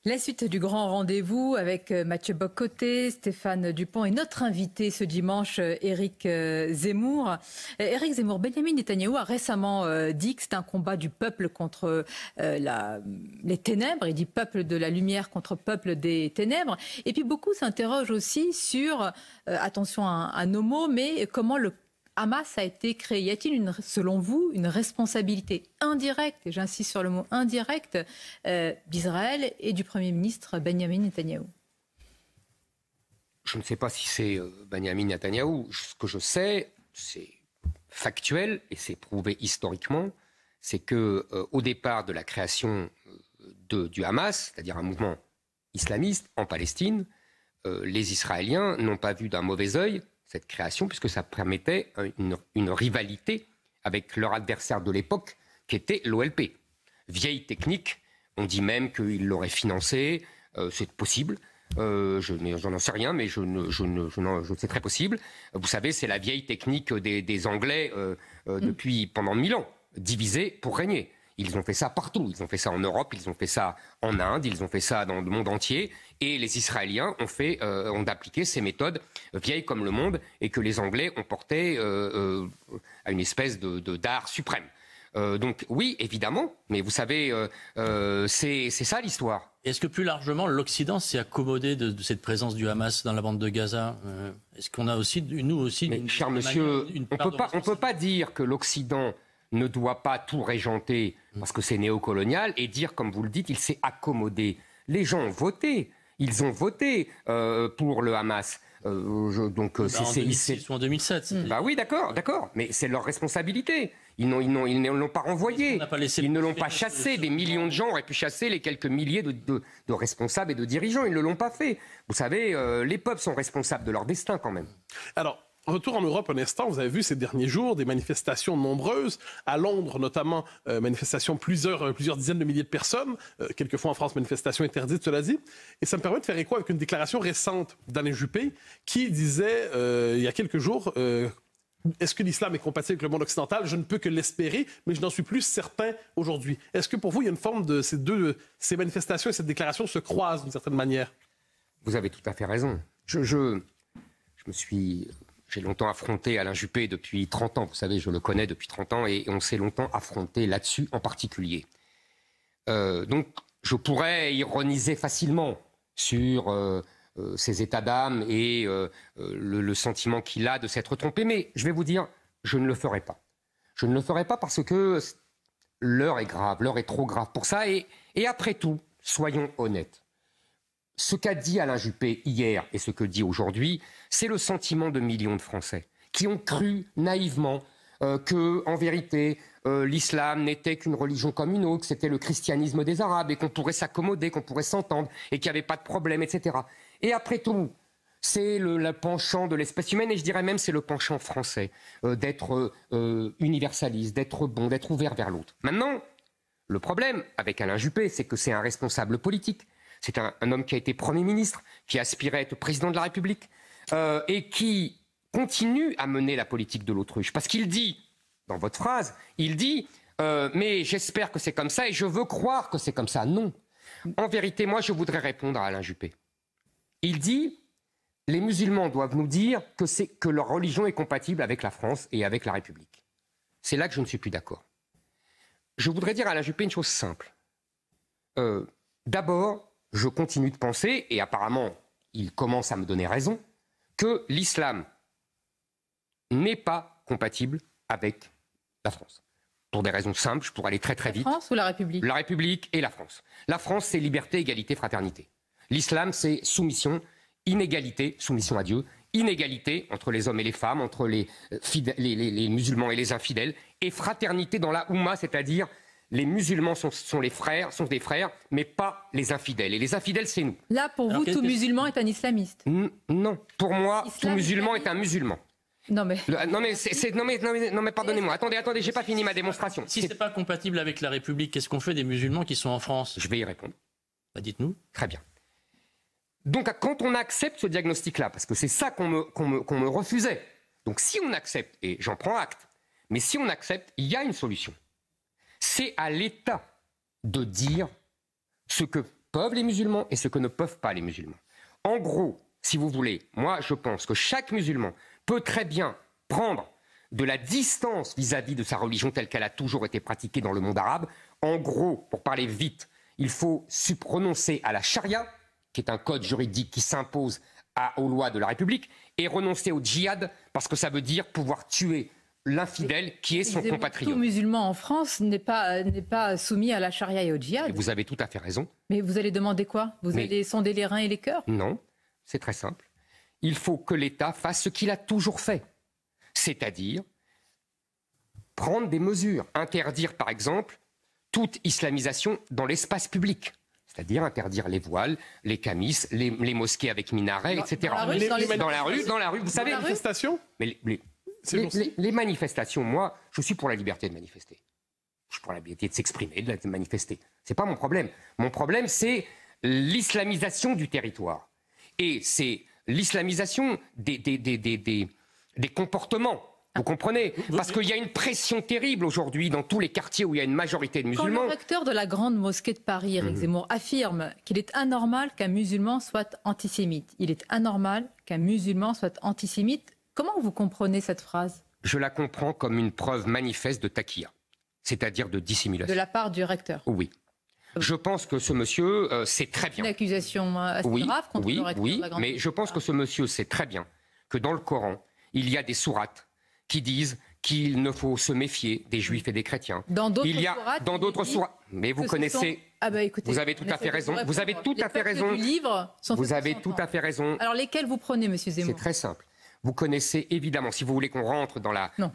La suite du grand rendez-vous avec Mathieu Bock-Côté, Stéphane Dupont et notre invité ce dimanche, Éric Zemmour. Éric Zemmour, Benyamin Netanyahou a récemment dit que c'est un combat du peuple contre les ténèbres. Il dit peuple de la lumière contre peuple des ténèbres. Et puis beaucoup s'interrogent aussi sur, attention à nos mots, mais comment le Hamas a été créé. Y a-t-il, selon vous, une responsabilité indirecte, et j'insiste sur le mot indirect, d'Israël et du Premier ministre Benyamin Netanyahou? Je ne sais pas si c'est Benyamin Netanyahou. Ce que je sais, c'est factuel et c'est prouvé historiquement, c'est que au départ de la création du Hamas, c'est-à-dire un mouvement islamiste en Palestine, les Israéliens n'ont pas vu d'un mauvais œil cette création, puisque ça permettait une rivalité avec leur adversaire de l'époque, qui était l'OLP. Vieille technique, on dit même qu'ils l'auraient financé, c'est possible, j'en en sais rien, mais c'est très possible. Vous savez, c'est la vieille technique des Anglais pendant 1000 ans, diviser pour régner. Ils ont fait ça partout. Ils ont fait ça en Europe, ils ont fait ça en Inde, ils ont fait ça dans le monde entier. Et les Israéliens ont appliqué ces méthodes vieilles comme le monde et que les Anglais ont porté à une espèce d'art suprême. Donc oui, évidemment, mais vous savez, c'est ça l'histoire. Est-ce que plus largement, l'Occident s'est accommodé de cette présence du Hamas dans la bande de Gaza? Est-ce qu'on a aussi, nous aussi... Mais, cher monsieur, on peut pas dire que l'Occident ne doit pas tout régenter parce que c'est néocolonial et dire, comme vous le dites, il s'est accommodé. Les gens ont voté. Ils ont voté pour le Hamas. Donc, en 2006 ou en 2007. Bah oui, d'accord. Mais c'est leur responsabilité. Ils ne l'ont pas renvoyé. Ils ne l'ont pas chassé. Des millions de gens auraient pu chasser les quelques milliers de responsables et de dirigeants. Ils ne l'ont pas fait. Vous savez, les peuples sont responsables de leur destin quand même. Alors, retour en Europe un instant, vous avez vu ces derniers jours des manifestations nombreuses, à Londres notamment, manifestations plusieurs dizaines de milliers de personnes, quelquefois en France, manifestations interdites, cela dit. Et ça me permet de faire écho avec une déclaration récente d'Alain Juppé qui disait il y a quelques jours est-ce que l'islam est compatible avec le monde occidental? Je ne peux que l'espérer, mais je n'en suis plus certain aujourd'hui. Est-ce que pour vous, il y a une forme de ces manifestations et cette déclaration se croisent d'une certaine manière? Vous avez tout à fait raison. J'ai longtemps affronté Alain Juppé depuis 30 ans. Vous savez, je le connais depuis 30 ans et on s'est longtemps affronté là-dessus en particulier. Donc, je pourrais ironiser facilement sur ses états d'âme et le sentiment qu'il a de s'être trompé. Mais je vais vous dire, je ne le ferai pas. Je ne le ferai pas parce que l'heure est grave, l'heure est trop grave pour ça. Et après tout, soyons honnêtes. Ce qu'a dit Alain Juppé hier et ce que dit aujourd'hui, c'est le sentiment de millions de Français qui ont cru naïvement que, en vérité, l'islam n'était qu'une religion comme une autre, que c'était le christianisme des Arabes et qu'on pourrait s'accommoder, qu'on pourrait s'entendre et qu'il n'y avait pas de problème, etc. Et après tout, c'est le penchant de l'espèce humaine et je dirais même c'est le penchant français d'être universaliste, d'être bon, d'être ouvert vers l'autre. Maintenant, le problème avec Alain Juppé, c'est que c'est un responsable politique. C'est un homme qui a été Premier ministre, qui aspirait à être président de la République et qui continue à mener la politique de l'autruche. Parce qu'il dit, dans votre phrase, il dit « mais j'espère que c'est comme ça et je veux croire que c'est comme ça ». Non. En vérité, moi, je voudrais répondre à Alain Juppé. Il dit « les musulmans doivent nous dire que leur religion est compatible avec la France et avec la République ». C'est là que je ne suis plus d'accord. Je voudrais dire à Alain Juppé une chose simple. D'abord, je continue de penser, et apparemment, il commence à me donner raison, que l'islam n'est pas compatible avec la France. Pour des raisons simples, je pourrais aller très très vite. La France ou la République? La République et la France. La France, c'est liberté, égalité, fraternité. L'islam, c'est soumission, inégalité, soumission à Dieu, inégalité entre les hommes et les femmes, entre les musulmans et les infidèles, et fraternité dans la Oumma, c'est-à-dire les musulmans sont des frères, mais pas les infidèles. Et les infidèles, c'est nous. Là, pour vous, tout musulman est un islamiste. Non, pour moi, tout musulman est un musulman. Non mais pardonnez-moi. Attendez, j'ai pas fini ma démonstration. Si c'est pas compatible avec la République, qu'est-ce qu'on fait des musulmans qui sont en France? Je vais y répondre. Bah, dites-nous. Très bien. Donc, quand on accepte ce diagnostic-là, parce que c'est ça qu'on me refusait. Donc, si on accepte, et j'en prends acte, mais si on accepte, il y a une solution. C'est à l'État de dire ce que peuvent les musulmans et ce que ne peuvent pas les musulmans. En gros, si vous voulez, moi, je pense que chaque musulman peut très bien prendre de la distance vis-à-vis de sa religion telle qu'elle a toujours été pratiquée dans le monde arabe. En gros, pour parler vite, il faut renoncer à la charia, qui est un code juridique qui s'impose aux lois de la République, et renoncer au djihad, parce que ça veut dire pouvoir tuer l'infidèle qui est son compatriote. Tout musulman en France n'est pas soumis à la charia et au djihad. Et vous avez tout à fait raison. Mais vous allez demander quoi? Vous allez sonder les reins et les cœurs? Non, c'est très simple. Il faut que l'État fasse ce qu'il a toujours fait. C'est-à-dire prendre des mesures. Interdire, par exemple, toute islamisation dans l'espace public. C'est-à-dire interdire les voiles, les camis, les mosquées avec minarets, etc. Dans la rue, vous savez... Les manifestations? Mais les manifestations, moi, je suis pour la liberté de manifester. Je suis pour la liberté de s'exprimer, de manifester. C'est pas mon problème. Mon problème, c'est l'islamisation du territoire. Et c'est l'islamisation des comportements. Vous comprenez? Parce qu'il y a une pression terrible aujourd'hui dans tous les quartiers où il y a une majorité de musulmans. Quand le recteur de la Grande Mosquée de Paris, Éric Zemmour, affirme qu'il est anormal qu'un musulman soit antisémite. Il est anormal qu'un musulman soit antisémite. Comment vous comprenez cette phrase? Je la comprends comme une preuve manifeste de taquilla, c'est-à-dire de dissimulation. De la part du recteur? Oui. Je pense que ce monsieur sait très bien. Une accusation assez grave contre le recteur de la Grande Mosquée. Mais je pense que ce monsieur sait très bien que dans le Coran, il y a des sourates qui disent qu'il ne faut se méfier des juifs et des chrétiens. Dans d'autres sourates. Mais vous connaissez. Écoutez, vous avez tout à fait raison. Vous avez tout à fait raison. Vous avez tout à fait raison. Alors lesquels vous prenez, monsieur Zemmour? C'est très simple. Vous connaissez évidemment, si vous voulez qu'on rentre dans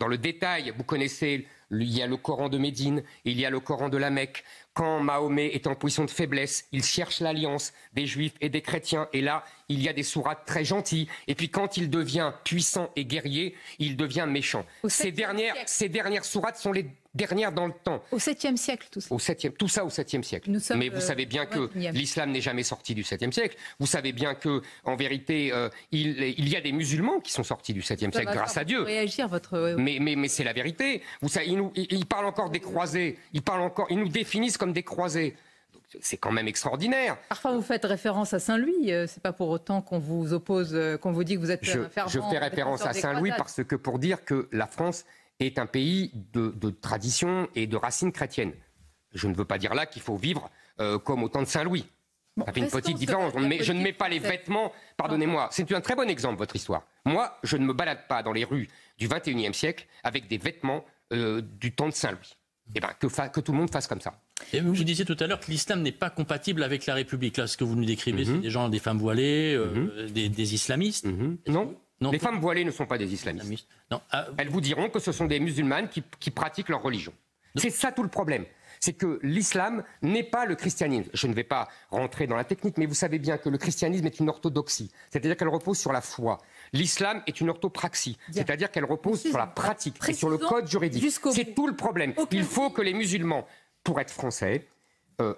le détail, vous connaissez, il y a le Coran de Médine, il y a le Coran de la Mecque. Quand Mahomet est en position de faiblesse, il cherche l'alliance des juifs et des chrétiens. Et là, il y a des sourates très gentilles. Et puis quand il devient puissant et guerrier, il devient méchant. Ces dernières sourates sont les dernières dans le temps. Au 7e siècle, tout ça. Tout ça au 7e siècle. Mais vous savez bien que l'islam n'est jamais sorti du 7e siècle. Vous savez bien que, en vérité, il y a des musulmans qui sont sortis du 7e siècle, grâce à Dieu. Mais c'est la vérité. Vous savez, ils parlent encore des croisés. Ils nous définissent comme des croisés. C'est quand même extraordinaire. Parfois, vous faites référence à Saint-Louis. C'est pas pour autant qu'on vous oppose, qu'on vous dit que vous êtes fervent. Je fais référence à Saint-Louis parce que pour dire que la France est un pays de tradition et de racines chrétiennes. Je ne veux pas dire là qu'il faut vivre comme au temps de Saint-Louis. Ça fait une petite différence. Mais je ne mets pas les vêtements... Pardonnez-moi, c'est un très bon exemple, votre histoire. Moi, je ne me balade pas dans les rues du XXIe siècle avec des vêtements du temps de Saint-Louis. Eh bien, que tout le monde fasse comme ça. Et vous disiez tout à l'heure que l'islam n'est pas compatible avec la République. Là, ce que vous nous décrivez, c'est des gens, des femmes voilées, des islamistes. Non. Les femmes voilées ne sont pas des islamistes. Non. Elles vous diront que ce sont des musulmanes qui pratiquent leur religion. C'est ça tout le problème. C'est que l'islam n'est pas le christianisme. Je ne vais pas rentrer dans la technique, mais vous savez bien que le christianisme est une orthodoxie. C'est-à-dire qu'elle repose sur la foi. L'islam est une orthopraxie. C'est-à-dire qu'elle repose sur la pratique et sur le code juridique. C'est tout le problème. Il faut que les musulmans, pour être français,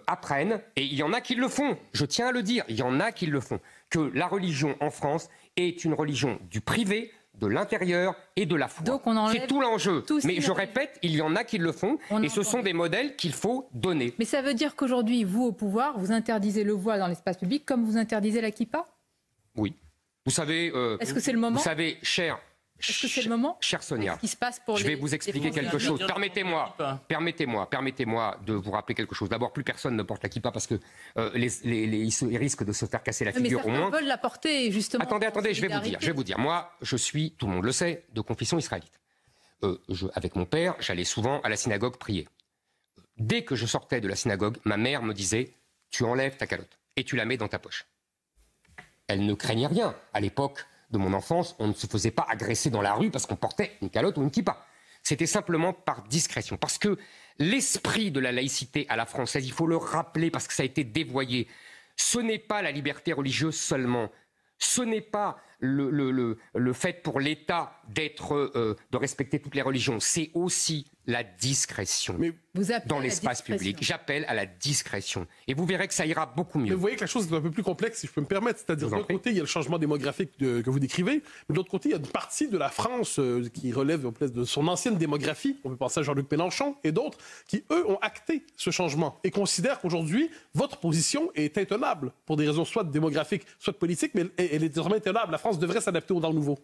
apprennent, et il y en a qui le font, je tiens à le dire, il y en a qui le font, que la religion en France est une religion du privé, de l'intérieur et de la foi. C'est tout l'enjeu. Mais je répète, il y en a qui le font et ce sont des modèles qu'il faut donner. Mais ça veut dire qu'aujourd'hui, vous, au pouvoir, vous interdisez le voile dans l'espace public comme vous interdisez la kippa? Oui. Vous savez... Est-ce que c'est le moment? Vous savez, chère Sonia, je vais vous expliquer quelque chose. Permettez-moi de vous rappeler quelque chose. D'abord, plus personne ne porte la kippa parce que ils risquent de se faire casser la figure au moins. Mais veulent la porter, justement. Attendez, je vais vous dire. Moi, je suis, tout le monde le sait, de confession israélite. Avec mon père, j'allais souvent à la synagogue prier. Dès que je sortais de la synagogue, ma mère me disait « Tu enlèves ta calotte et tu la mets dans ta poche ». elle ne craignait rien. À l'époque de mon enfance, on ne se faisait pas agresser dans la rue parce qu'on portait une calotte ou une kippa. C'était simplement par discrétion. Parce que l'esprit de la laïcité à la française, il faut le rappeler parce que ça a été dévoyé, ce n'est pas la liberté religieuse seulement. Ce n'est pas le fait pour l'État de respecter toutes les religions. C'est aussi la discrétion dans l'espace public. J'appelle à la discrétion. Et vous verrez que ça ira beaucoup mieux. Mais vous voyez que la chose est un peu plus complexe, si je peux me permettre. C'est-à-dire, de l'autre côté, il y a le changement démographique que vous décrivez. Mais de l'autre côté, il y a une partie de la France qui relève de son ancienne démographie. On peut penser à Jean-Luc Mélenchon et d'autres qui, eux, ont acté ce changement et considèrent qu'aujourd'hui, votre position est intenable pour des raisons soit démographiques, soit politiques, mais elle est désormais intenable. La France devrait s'adapter au temps nouveau.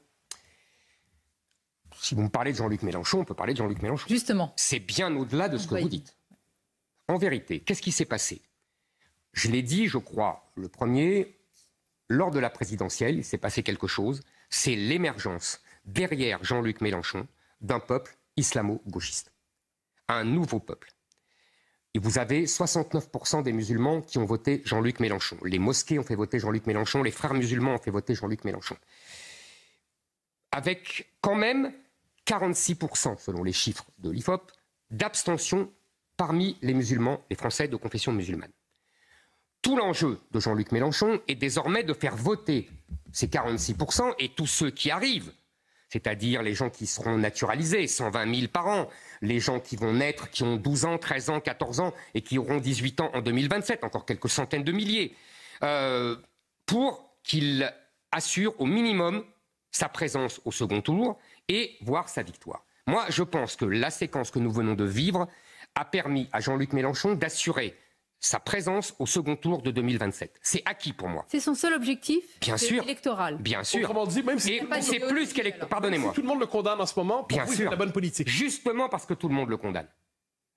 Si vous me parlez de Jean-Luc Mélenchon, on peut parler de Jean-Luc Mélenchon. Justement. C'est bien au-delà de ce que vous dites. En vérité, qu'est-ce qui s'est passé? Je l'ai dit, je crois, le premier, lors de la présidentielle, il s'est passé quelque chose. C'est l'émergence, derrière Jean-Luc Mélenchon, d'un peuple islamo-gauchiste. Un nouveau peuple. Et vous avez 69% des musulmans qui ont voté Jean-Luc Mélenchon. Les mosquées ont fait voter Jean-Luc Mélenchon, les frères musulmans ont fait voter Jean-Luc Mélenchon. Avec quand même 46%, selon les chiffres de l'IFOP, d'abstention parmi les musulmans, les Français de confession musulmane. Tout l'enjeu de Jean-Luc Mélenchon est désormais de faire voter ces 46% et tous ceux qui arrivent, c'est-à-dire les gens qui seront naturalisés, 120 000 par an, les gens qui vont naître, qui ont 12 ans, 13 ans, 14 ans et qui auront 18 ans en 2027, encore quelques centaines de milliers, pour qu'il assure au minimum sa présence au second tour et voir sa victoire. Moi, je pense que la séquence que nous venons de vivre a permis à Jean-Luc Mélenchon d'assurer sa présence au second tour de 2027. C'est acquis pour moi. C'est son seul objectif électoral. Bien sûr. Autrement dit, même si c'est plus qu'électoral. Pardonnez-moi. Si tout le monde le condamne en ce moment, pour vous, c'est la bonne politique. Justement parce que tout le monde le condamne.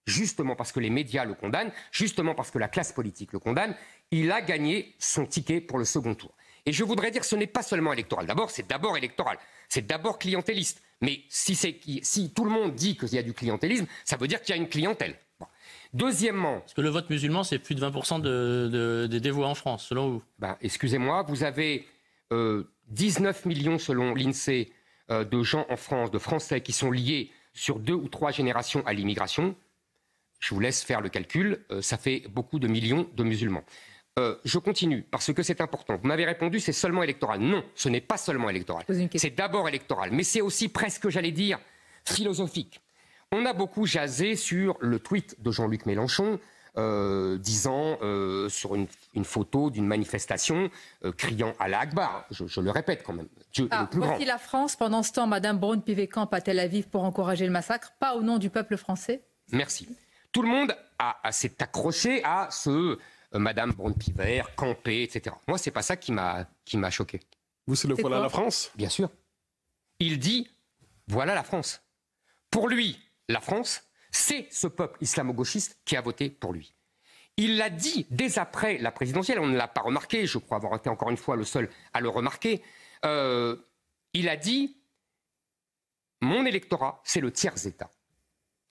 Justement parce que les médias le condamnent, justement parce que la classe politique le condamne, il a gagné son ticket pour le second tour. Et je voudrais dire que ce n'est pas seulement électoral. C'est d'abord électoral. C'est d'abord clientéliste. Mais si tout le monde dit qu'il y a du clientélisme, ça veut dire qu'il y a une clientèle. Bon. Deuxièmement... Parce que le vote musulman, c'est plus de 20% des dévots en France, selon vous. Excusez-moi, vous avez 19 millions, selon l'INSEE, de gens en France, de Français qui sont liés sur 2 ou 3 générations à l'immigration. Je vous laisse faire le calcul. Ça fait beaucoup de millions de musulmans. Je continue, parce que c'est important. Vous m'avez répondu, c'est seulement électoral. Non, ce n'est pas seulement électoral. C'est d'abord électoral, mais c'est aussi presque, j'allais dire, philosophique. On a beaucoup jasé sur le tweet de Jean-Luc Mélenchon, disant, sur une photo d'une manifestation, criant Allah Akbar. Je le répète quand même, Dieu est le plus grand. Voici la France. Pendant ce temps, Mme Braun-Pivet-Camp à Tel Aviv pour encourager le massacre, pas au nom du peuple français. Merci. Tout le monde s'est accroché à ce... Madame Braun-Pivet, Campé, etc. Moi, c'est pas ça qui m'a choqué. Vous, c'est le voilà la France? Bien sûr. Il dit, voilà la France. Pour lui, la France, c'est ce peuple islamo-gauchiste qui a voté pour lui. Il l'a dit dès après la présidentielle, on ne l'a pas remarqué, je crois avoir été encore une fois le seul à le remarquer. Il a dit, mon électorat, c'est le tiers-État.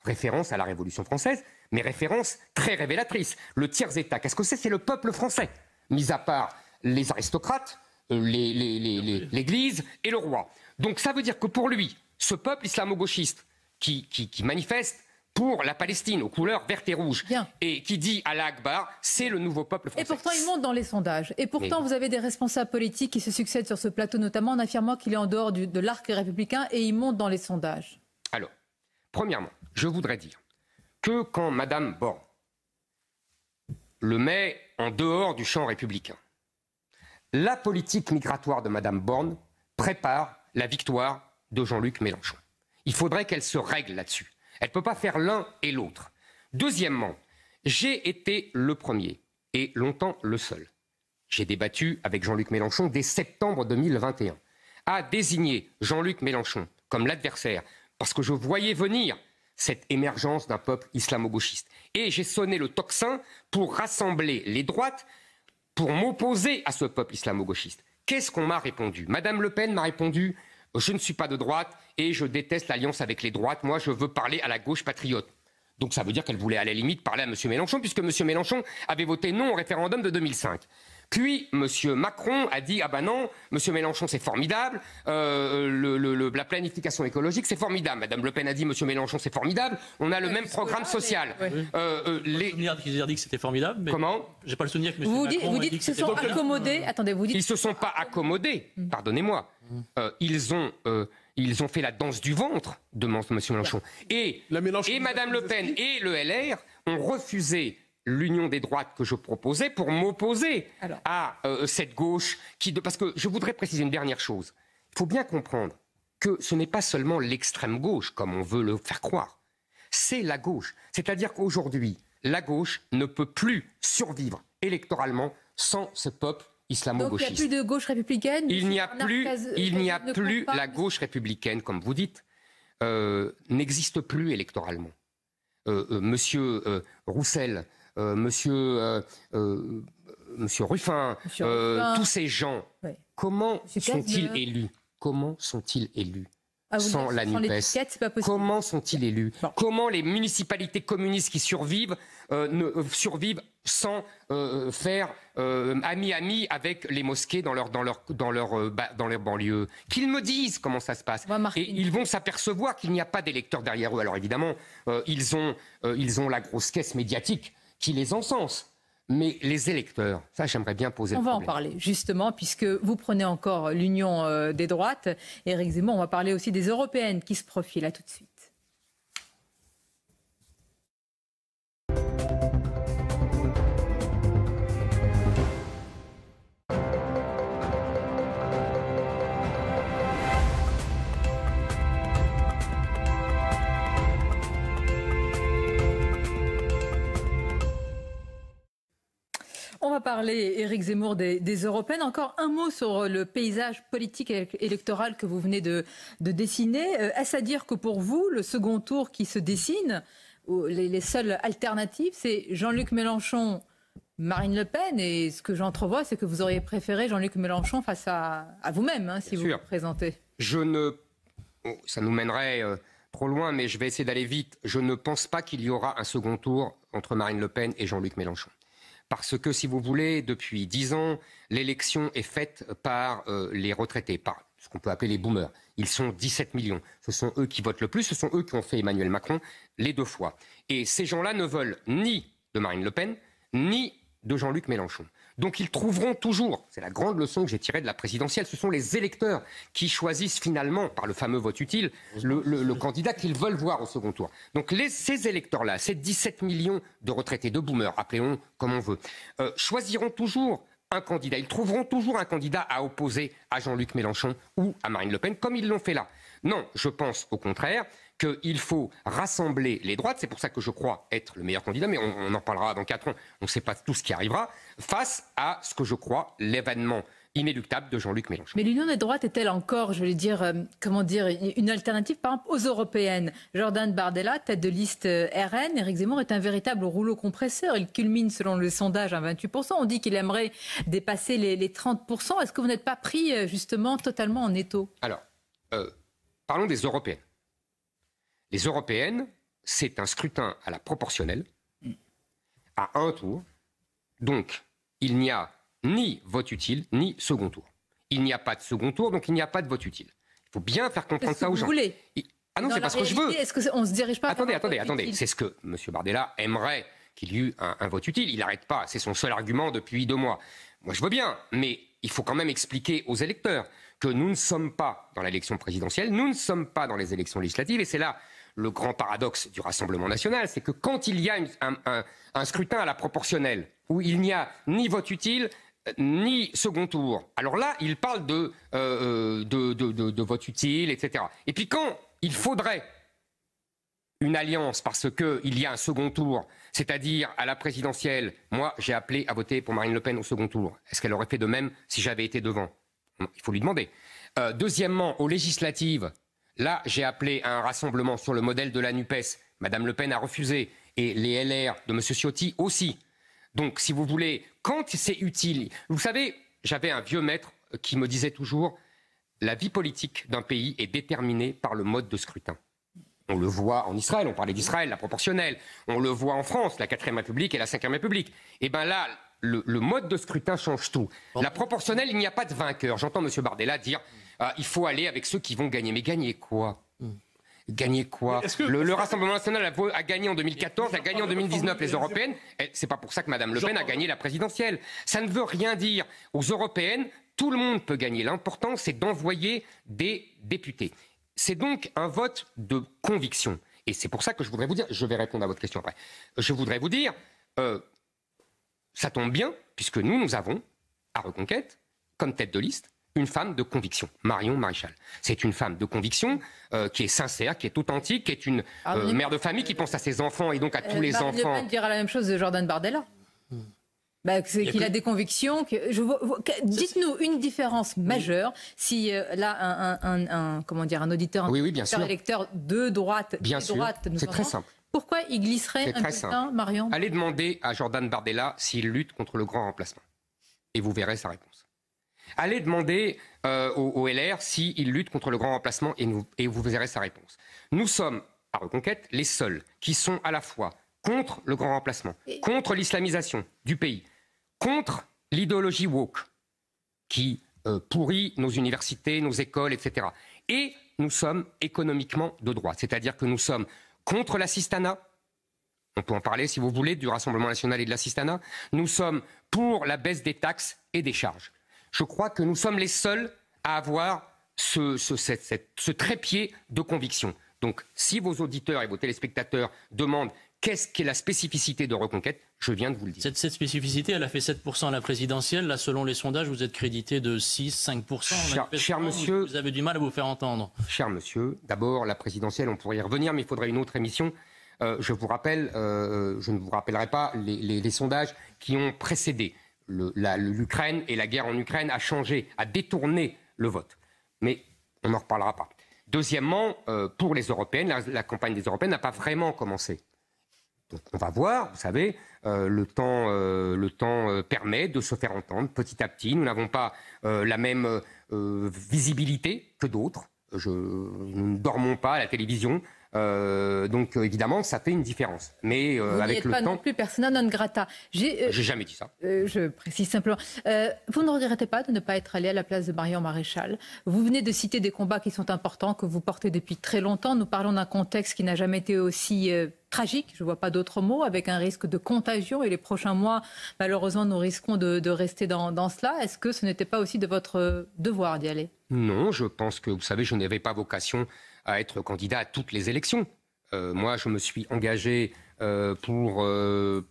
Référence à la Révolution française, mais référence très révélatrice. Le tiers-État, qu'est-ce que c'est? C'est le peuple français, mis à part les aristocrates, l'Église et le roi. Donc ça veut dire que pour lui, ce peuple islamo-gauchiste qui manifeste pour la Palestine aux couleurs vertes et rouges, et qui dit Allah Akbar, c'est le nouveau peuple français. Et pourtant, il monte dans les sondages. Et pourtant, vous avez des responsables politiques qui se succèdent sur ce plateau, notamment en affirmant qu'il est en dehors de l'arc républicain, et il monte dans les sondages. Alors, premièrement, je voudrais dire que quand Mme Borne le met en dehors du champ républicain, la politique migratoire de Mme Borne prépare la victoire de Jean-Luc Mélenchon. Il faudrait qu'elle se règle là-dessus. Elle ne peut pas faire l'un et l'autre. Deuxièmement, j'ai été le premier et longtemps le seul. J'ai débattu avec Jean-Luc Mélenchon dès septembre 2021, à désigner Jean-Luc Mélenchon comme l'adversaire parce que je voyais venir cette émergence d'un peuple islamo-gauchiste. Et j'ai sonné le tocsin pour rassembler les droites, pour m'opposer à ce peuple islamo-gauchiste. Qu'est-ce qu'on m'a répondu? Madame Le Pen m'a répondu « Je ne suis pas de droite et je déteste l'alliance avec les droites. Moi, je veux parler à la gauche patriote. » Donc ça veut dire qu'elle voulait à la limite parler à M. Mélenchon, puisque M. Mélenchon avait voté non au référendum de 2005. Puis M. Macron a dit « Ah ben non, M. Mélenchon c'est formidable, la planification écologique c'est formidable. Madame Le Pen a dit « M. Mélenchon c'est formidable, on a le même programme social. » Les souvenir qu'ils aient dit que c'était formidable. Mais comment? J'ai pas le souvenir que M. Vous Macron dites qu'ils se sont accommodés. Attendez, vous dites. Ils ne se sont pas accommodés, pardonnez-moi. Ils ont fait la danse du ventre de M. Mélenchon. Et Mme Le Pen et le LR ont refusé l'union des droites que je proposais pour m'opposer à cette gauche. Parce que je voudrais préciser une dernière chose. Il faut bien comprendre que ce n'est pas seulement l'extrême gauche, comme on veut le faire croire. C'est la gauche. C'est-à-dire qu'aujourd'hui, la gauche ne peut plus survivre électoralement sans ce peuple islamo-gauchiste. Donc il n'y a plus de gauche républicaine. Il n'y a plus la gauche républicaine, comme vous dites, n'existe plus électoralement. Monsieur Roussel, Monsieur Ruffin, tous ces gens, comment sont-ils élus? Comment sont-ils élus sans la NUPES? Comment sont-ils élus? Comment les municipalités communistes qui survivent survivent sans faire ami-ami avec les mosquées dans leur banlieue? Qu'ils me disent comment ça se passe. Et ils vont s'apercevoir qu'il n'y a pas d'électeurs derrière eux. Alors évidemment, ils ont la grosse caisse médiatique qui les encense. Mais les électeurs, ça j'aimerais bien poser le problème. On va en parler justement, puisque vous prenez encore l'union des droites. Éric Zemmour, on va parler aussi des européennes qui se profilent. À tout de suite. On va parler, Éric Zemmour, des européennes. Encore un mot sur le paysage politique et électoral que vous venez de dessiner. Est-ce à dire que pour vous, le second tour qui se dessine, les seules alternatives, c'est Jean-Luc Mélenchon, Marine Le Pen? Et ce que j'entrevois, c'est que vous auriez préféré Jean-Luc Mélenchon face à vous-même, si vous vous présentez. Ça nous mènerait trop loin, mais je vais essayer d'aller vite. Je ne pense pas qu'il y aura un second tour entre Marine Le Pen et Jean-Luc Mélenchon. Parce que, si vous voulez, depuis 10 ans, l'élection est faite par les retraités, par ce qu'on peut appeler les boomers. Ils sont 17 millions. Ce sont eux qui votent le plus, ce sont eux qui ont fait Emmanuel Macron les 2 fois. Et ces gens-là ne veulent ni de Marine Le Pen, ni de Jean-Luc Mélenchon. Donc ils trouveront toujours, c'est la grande leçon que j'ai tirée de la présidentielle, ce sont les électeurs qui choisissent finalement, par le fameux vote utile, le candidat qu'ils veulent voir au second tour. Donc ces électeurs-là, ces 17 millions de retraités, de boomers, appelons comme on veut, choisiront toujours un candidat. Ils trouveront toujours un candidat à opposer à Jean-Luc Mélenchon ou à Marine Le Pen, comme ils l'ont fait là. Non, je pense au contraire qu'il faut rassembler les droites, c'est pour ça que je crois être le meilleur candidat, mais on en parlera dans 4 ans, on ne sait pas tout ce qui arrivera, face à ce que je crois l'événement inéluctable de Jean-Luc Mélenchon. Mais l'union des droites est-elle encore, je vais dire, une alternative, par exemple, aux européennes? Jordan Bardella, tête de liste RN, Éric Zemmour est un véritable rouleau compresseur. Il culmine, selon le sondage, à 28%. On dit qu'il aimerait dépasser les 30%. Est-ce que vous n'êtes pas pris, justement, totalement en étau? Alors, parlons des européennes. Les européennes, c'est un scrutin à la proportionnelle, à un tour. Donc, il n'y a ni vote utile, ni second tour. Il n'y a pas de second tour, donc il n'y a pas de vote utile. Il faut bien faire comprendre ça aux gens. Voulez Ah non, c'est pas ce que je veux. Est-ce qu'on ne se dirige pas? Attendez. C'est ce que M. Bardella aimerait qu'il y ait un vote utile. Il n'arrête pas. C'est son seul argument depuis 2 mois. Moi, je veux bien, mais il faut quand même expliquer aux électeurs que nous ne sommes pas dans l'élection présidentielle, nous ne sommes pas dans les élections législatives, et c'est là le grand paradoxe du Rassemblement national, c'est que quand il y a un scrutin à la proportionnelle, où il n'y a ni vote utile, ni second tour, alors là, il parle de vote utile, etc. Et puis quand il faudrait une alliance parce qu'il y a un second tour, c'est-à-dire à la présidentielle, moi j'ai appelé à voter pour Marine Le Pen au second tour. Est-ce qu'elle aurait fait de même si j'avais été devant? Il faut lui demander. Deuxièmement, aux législatives, là, j'ai appelé à un rassemblement sur le modèle de la NUPES. Madame Le Pen a refusé. Et les LR de M. Ciotti aussi. Donc, si vous voulez, quand c'est utile... Vous savez, j'avais un vieux maître qui me disait toujours « La vie politique d'un pays est déterminée par le mode de scrutin ». On le voit en Israël, on parlait d'Israël, la proportionnelle. On le voit en France, la 4e République et la 5e République. Et bien là, le mode de scrutin change tout. Bon. La proportionnelle, il n'y a pas de vainqueur. J'entends M. Bardella dire il faut aller avec ceux qui vont gagner. Mais gagner quoi Gagner quoi? Le Rassemblement national a gagné en 2014, a gagné en 2019 les européennes. C'est pas pour ça que Mme Le Pen a gagné la présidentielle. Ça ne veut rien dire. Aux européennes, tout le monde peut gagner. L'important, c'est d'envoyer des députés. C'est donc un vote de conviction. Et c'est pour ça que je voudrais vous dire, je vais répondre à votre question après, je voudrais vous dire, ça tombe bien, puisque nous avons, à Reconquête, comme tête de liste, une femme de conviction, Marion Maréchal. C'est une femme de conviction qui est sincère, qui est authentique, qui est une mère de famille qui pense à ses enfants et donc à tous les enfants. Marine Le Pen dira la même chose de Jordan Bardella. Qu'il a des convictions. Dites-nous une différence majeure si là un auditeur, un électeur de droite, c'est très simple. Pourquoi il glisserait un bulletin, Marion? Allez demander à Jordan Bardella s'il lutte contre le grand remplacement. Et vous verrez sa réponse. Allez demander au LR s'il lutte contre le grand remplacement et vous verrez sa réponse. Nous sommes, à Reconquête, les seuls qui sont à la fois contre le grand remplacement, contre l'islamisation du pays, contre l'idéologie woke qui pourrit nos universités, nos écoles, etc. Et nous sommes économiquement de droite, c'est-à-dire que nous sommes contre l'assistanat. On peut en parler, si vous voulez, du Rassemblement national et de l'assistanat. Nous sommes pour la baisse des taxes et des charges. Je crois que nous sommes les seuls à avoir ce trépied de conviction. Donc, si vos auditeurs et vos téléspectateurs demandent qu'est-ce qu'est la spécificité de Reconquête, je viens de vous le dire. Cette spécificité, elle a fait 7% à la présidentielle. Là, selon les sondages, vous êtes crédité de 6-5%. Cher monsieur, vous avez du mal à vous faire entendre. Cher monsieur, d'abord, la présidentielle, on pourrait y revenir, mais il faudrait une autre émission. Je vous rappelle, je ne vous rappellerai pas les sondages qui ont précédé. L'Ukraine et la guerre en Ukraine a changé, a détourné le vote. Mais on n'en reparlera pas. Deuxièmement, pour les européennes, la campagne des européennes n'a pas vraiment commencé. Donc on va voir, vous savez, le temps permet de se faire entendre petit à petit. Nous n'avons pas la même visibilité que d'autres. Nous ne dormons pas à la télévision. Donc évidemment, ça fait une différence. Mais avec le temps, non plus persona non grata. J'ai jamais dit ça. Je précise simplement. Vous ne regrettez pas de ne pas être allé à la place de Marion Maréchal? Vous venez de citer des combats qui sont importants, que vous portez depuis très longtemps. Nous parlons d'un contexte qui n'a jamais été aussi tragique, je ne vois pas d'autres mots, avec un risque de contagion. Et les prochains mois, malheureusement, nous risquons de rester dans cela. Est-ce que ce n'était pas aussi de votre devoir d'y aller? Non, je pense que, vous savez, je n'avais pas vocation à être candidat à toutes les élections. Moi, je me suis engagé pour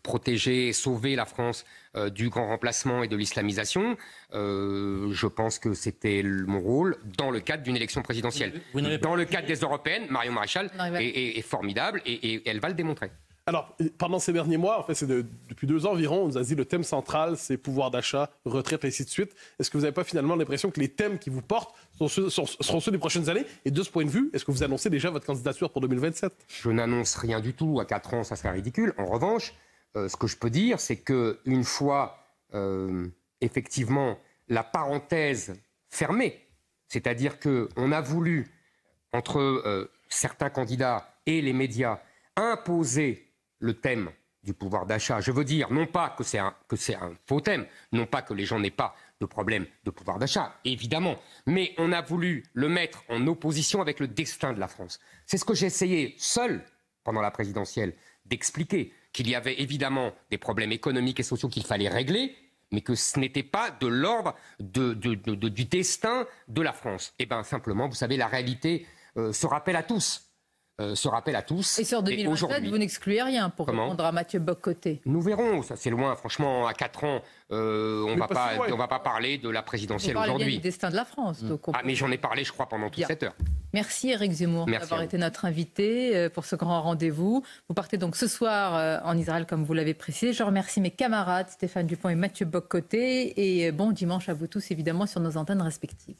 protéger et sauver la France du grand remplacement et de l'islamisation. Je pense que c'était mon rôle dans le cadre d'une élection présidentielle. Dans le cadre des européennes, Marion Maréchal est formidable et elle va le démontrer. Alors, pendant ces derniers mois, en fait, depuis 2 ans environ, on nous a dit le thème central, c'est pouvoir d'achat, retraite, ainsi de suite. Est-ce que vous n'avez pas finalement l'impression que les thèmes qui vous portent seront ceux des prochaines années? Et de ce point de vue, est-ce que vous annoncez déjà votre candidature pour 2027? Je n'annonce rien du tout. À 4 ans, ça serait ridicule. En revanche, ce que je peux dire, c'est qu'une fois, effectivement, la parenthèse fermée, c'est-à-dire qu'on a voulu, entre certains candidats et les médias, imposer le thème du pouvoir d'achat. Je veux dire, non pas que c'est un faux thème, non pas que les gens n'aient pas de problème de pouvoir d'achat, évidemment, mais on a voulu le mettre en opposition avec le destin de la France. C'est ce que j'ai essayé, seul, pendant la présidentielle, d'expliquer, qu'il y avait évidemment des problèmes économiques et sociaux qu'il fallait régler, mais que ce n'était pas de l'ordre du destin de la France. Et bien, simplement, vous savez, la réalité se rappelle à tous. Et sur 2027, vous n'excluez rien pour répondre à Mathieu Bock-Côté. Nous verrons, ça c'est loin. Franchement, à 4 ans, on va pas parler de la présidentielle aujourd'hui. Vous parlez bien du destin de la France. Donc mais j'en ai parlé, je crois, pendant toute cette heure. Merci Éric Zemmour d'avoir été notre invité pour ce grand rendez-vous. Vous partez donc ce soir en Israël, comme vous l'avez précisé. Je remercie mes camarades Stéphane Dupont et Mathieu Bock-Côté. Et bon dimanche à vous tous, évidemment, sur nos antennes respectives.